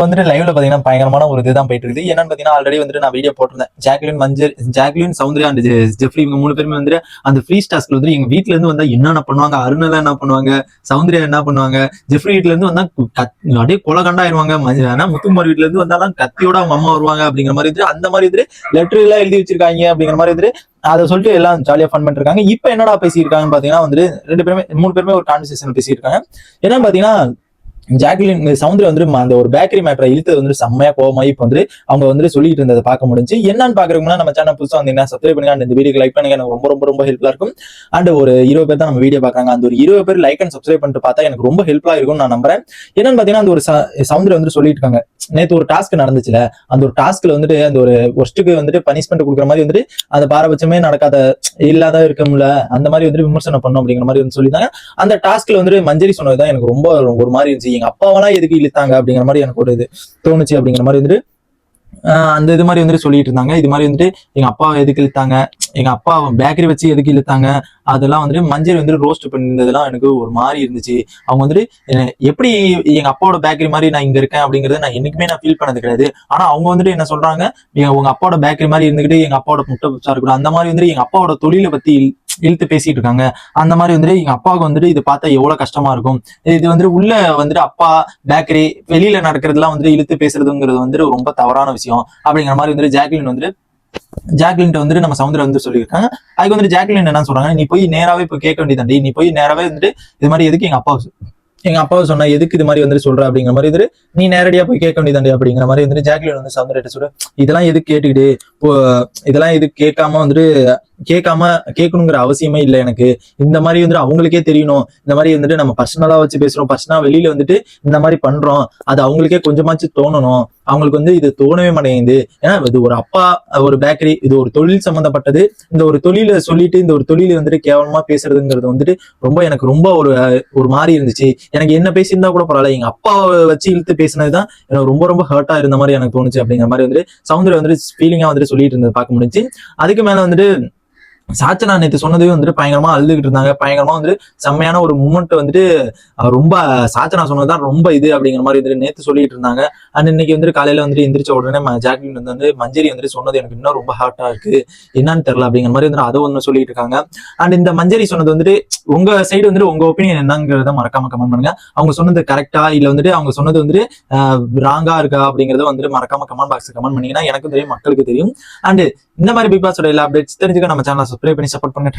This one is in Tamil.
வந்துட்டு லைவ்ல பாத்தீங்கன்னா பயங்கரமான ஒரு இதுதான் போயிட்டு இருக்குது. என்னன்னு பாத்தீங்கன்னா ஆல்ரெடி வந்துட்டு நான் வீடியோ போட்டிருந்தேன். ஜாக்லின், சௌந்தர்யா அண்ட் ஜெஃப்ரி இவங்க 3 பேருமே வந்து அந்த ஃப்ரீ டாஸ்க்ல வந்து எங்க வீட்ல இருந்து வந்தா என்னென்ன பண்ணுவாங்க, அருணெல்லாம் என்ன பண்ணுவாங்க, சௌந்தர்யா என்ன பண்ணுவாங்க, ஜெஃப்ரி வீட்ல இருந்து வந்தா அப்படியே கொலகண்டா ஆயிருவாங்க. ஆனா முத்துக்குமார் வீட்ல இருந்து வந்தாலும் கத்தியோட அவங்க அம்மா வருவாங்க அப்படிங்கிற மாதிரி இருந்து அந்த மாதிரி இது லெட்டர் எல்லாம் எழுதி வச்சிருக்காங்க அப்படிங்கிற மாதிரி இது அதை சொல்லிட்டு எல்லாம் ஜாலியா ஃபன் பண்ணிட்டு இருக்காங்க. இப்ப என்னடா பேசியிருக்காங்கன்னு பாத்தீங்கன்னா வந்து 3 பேருமே ஒரு கான்வர்சேஷன் பேசியிருக்காங்க. என்னன்னு பாத்தீங்கன்னா ஜாக்லின் சவுந்தர் வந்து அந்த ஒரு பேக்கரி மேட்டரை இழுத்து வந்து செம்மையா கோவமாயி இப்ப வந்து அவங்க வந்து சொல்லிட்டு இருந்ததை பார்க்க முடிஞ்சு. என்னன்னு பாக்குறோம்னா நம்ம சேனல் புதுசா வந்தீங்கன்னா சப்ஸ்கிரைப் பண்ணுங்க, இந்த வீடியோ லைக் பண்ணுங்க, எனக்கு ரொம்ப ரொம்ப ரொம்ப ஹெல்ப்ஃபுல்லா இருக்கும். அண்ட் ஒரு 20 பேர் தான் நம்ம வீடியோ பாக்குறாங்க. அந்த ஒரு 20 பேர் லைக் அண்ட் சப்ஸ்கிரைப் பண்ணிட்டு பார்த்தா எனக்கு ரொம்ப ஹெல்ப்ஃபுல்லா இருக்கும்னு நான் நம்புறேன். என்னன்னு பாத்தீங்கன்னா அந்த ஒரு சவுந்தர் வந்து சொல்லிட்டு இருக்காங்க, நேற்று ஒரு டாஸ்க் நடந்துச்சுல, அந்த ஒரு டாஸ்க்ல வந்துட்டு அந்த ஒரு ஒர்ஸ்ட்டுக்கு வந்துட்டு பனிஷ்மெண்ட் கொடுக்குற மாதிரி வந்துட்டு அந்த பாரபட்சமே நடக்காத இல்லாத இருக்கும்ல அந்த மாதிரி வந்துட்டு விமர்சனம் பண்ணும் அப்படிங்கிற மாதிரி வந்து சொல்லியிருந்தாங்க. அந்த டாஸ்க்ல வந்துட்டு மஞ்சரி சொன்னதுதான் எனக்கு ரொம்ப ஒரு மாதிரி இருந்துச்சு. எங்க அப்பாவெல்லாம் எதுக்கு இழுத்தாங்க அப்படிங்கிற மாதிரி எனக்கு ஒரு இது தோணுச்சு. அப்படிங்கிற மாதிரி வந்துட்டு அந்த இது மாதிரி வந்துட்டு சொல்லிட்டு இருந்தாங்க. இது மாதிரி வந்துட்டு எங்க அப்பா எதுக்கு இழுத்தாங்க, எங்க அப்பா பேக்கரி வச்சு எதுக்கு இழுத்தாங்க, அதெல்லாம் வந்துட்டு மஞ்சள் வந்துட்டு ரோஸ்ட் பண்ணிருந்ததெல்லாம் எனக்கு ஒரு மாதிரி இருந்துச்சு. அவங்க வந்துட்டு எப்படி எங்க அப்பாவோட பேக்கரி மாதிரி நான் இங்க இருக்கேன் அப்படிங்கறத நான் என்னைக்குமே நான் ஃபீல் பண்ணது கிடையாது. ஆனா அவங்க வந்துட்டு என்ன சொல்றாங்க, உங்க அப்பாவோட பேக்கரி மாதிரி இருந்துகிட்டு எங்க அப்பாவோட முட்டை புதுசா இருக்கணும் அந்த மாதிரி வந்துட்டு எங்க அப்பாவோட தொழிலை பத்தி இழுத்து பேசிட்டு இருக்காங்க. அந்த மாதிரி வந்துட்டு எங்க அப்பாவுக்கு வந்துட்டு இது பார்த்தா எவ்வளவு கஷ்டமா இருக்கும். இது வந்துட்டு உள்ள வந்துட்டு அப்பா பேக்கரி வெளியில நடக்கிறதுலாம் வந்துட்டு இழுத்து பேசுறதுங்கிறது வந்துட்டு ரொம்ப தவறான விஷயம் அப்படிங்கிற மாதிரி வந்துட்டு ஜாக்லின் வந்துட்டு நம்ம சவுந்தரம் வந்து சொல்லியிருக்காங்க. அதுக்கு வந்துட்டு ஜாக்லின் என்ன சொல்றாங்க, நீ போய் நேராவே போய் கேட்க வேண்டியதாண்டி, நீ போய் நேராவே வந்துட்டு இது மாதிரி எதுக்கு எங்க அப்பாவை சொன்னா எதுக்கு இது மாதிரி வந்துட்டு சொல்ற அப்படிங்கிற மாதிரி வந்துட்டு நீ நேரடியா போய் கேட்க வேண்டியதாண்டி அப்படிங்கிற மாதிரி வந்துட்டு ஜாக்லின் வந்து சவுந்தரம் சொல்ற, இதெல்லாம் எதுக்கு கேட்டுக்கிட்டு இதெல்லாம் எதுக்கு கேட்கணுங்கிற அவசியமே இல்லை எனக்கு. இந்த மாதிரி வந்துட்டு அவங்களுக்கே தெரியணும், இந்த மாதிரி வந்துட்டு நம்ம பர்சனலா வச்சு பேசுறோம், பர்சனலா வெளியில வந்துட்டு இந்த மாதிரி பண்றோம், அது அவங்களுக்கே கொஞ்சமாச்சு தோணணும். அவங்களுக்கு வந்து இது தோணவே மாட்டேங்குது. ஏன்னா இது ஒரு அப்பா ஒரு பேக்கரி, இது ஒரு தொழில் சம்பந்தப்பட்டது. இந்த ஒரு தொழிலை சொல்லிட்டு இந்த ஒரு தொழிலை வந்துட்டு கேவலமா பேசுறதுங்கிறது வந்துட்டு எனக்கு ரொம்ப ஒரு மாதிரி இருந்துச்சு. எனக்கு என்ன பேசியிருந்தா கூட பரவாயில்ல, எங்க அப்பாவை வச்சு இழுத்து பேசினதுதான் எனக்கு ரொம்ப ரொம்ப ஹர்ட்டா இருந்த மாதிரி எனக்கு தோணுச்சு. அப்படிங்கிற மாதிரி வந்துட்டு சவுந்தரம் வந்துட்டு ஃபீலிங்கா வந்துட்டு சொல்லிட்டு இருந்தது பார்க்க முடிஞ்சு. அதுக்கு மேல வந்துட்டு சாச்சனா நேற்று சொன்னதே வந்துட்டு பயங்கரமா அழுதுகிட்டு இருந்தாங்க. பயங்கரமா வந்துட்டு செம்மையான ஒரு மூமெண்ட் வந்துட்டு ரொம்ப சாச்சனா சொன்னதுதான் ரொம்ப இது அப்படிங்கிற மாதிரி வந்துட்டு நேற்று சொல்லிட்டு இருந்தாங்க. அண்ட் இன்னைக்கு வந்துட்டு காலையில வந்துட்டு எந்திரிச்ச உடனே ஜாக்லின் வந்து மஞ்சரி வந்துட்டு சொன்னது எனக்கு இன்னும் ரொம்ப ஹார்ட்டா இருக்கு, என்னன்னு தெரியல அப்படிங்கிற மாதிரி வந்துட்டு அதை ஒண்ணு சொல்லிட்டு இருக்காங்க. அண்ட் இந்த மஞ்சரி சொன்னது வந்துட்டு உங்க சைடு வந்துட்டு உங்க ஒப்பீனியன் என்னங்கிறத மறக்காம கமெண்ட் பண்ணுங்க. அவங்க சொன்னது கரெக்டா இல்ல வந்துட்டு அவங்க சொன்னது வந்துட்டு ராங்கா இருக்கா அப்படிங்கறத வந்துட்டு மறக்காம கமெண்ட் பாக்ஸ் கமெண்ட் பண்ணீங்கன்னா எனக்கும் தெரியும், மக்களுக்கு தெரியும். அண்ட் இந்த மாதிரி பிக் பாஸோட எல்லா அப்டேட்ஸ் தெரிஞ்சுக்க நம்ம சேனலை சப்ஸ்கிரைப் பண்ணி சப்போர்ட் பண்ணுங்க.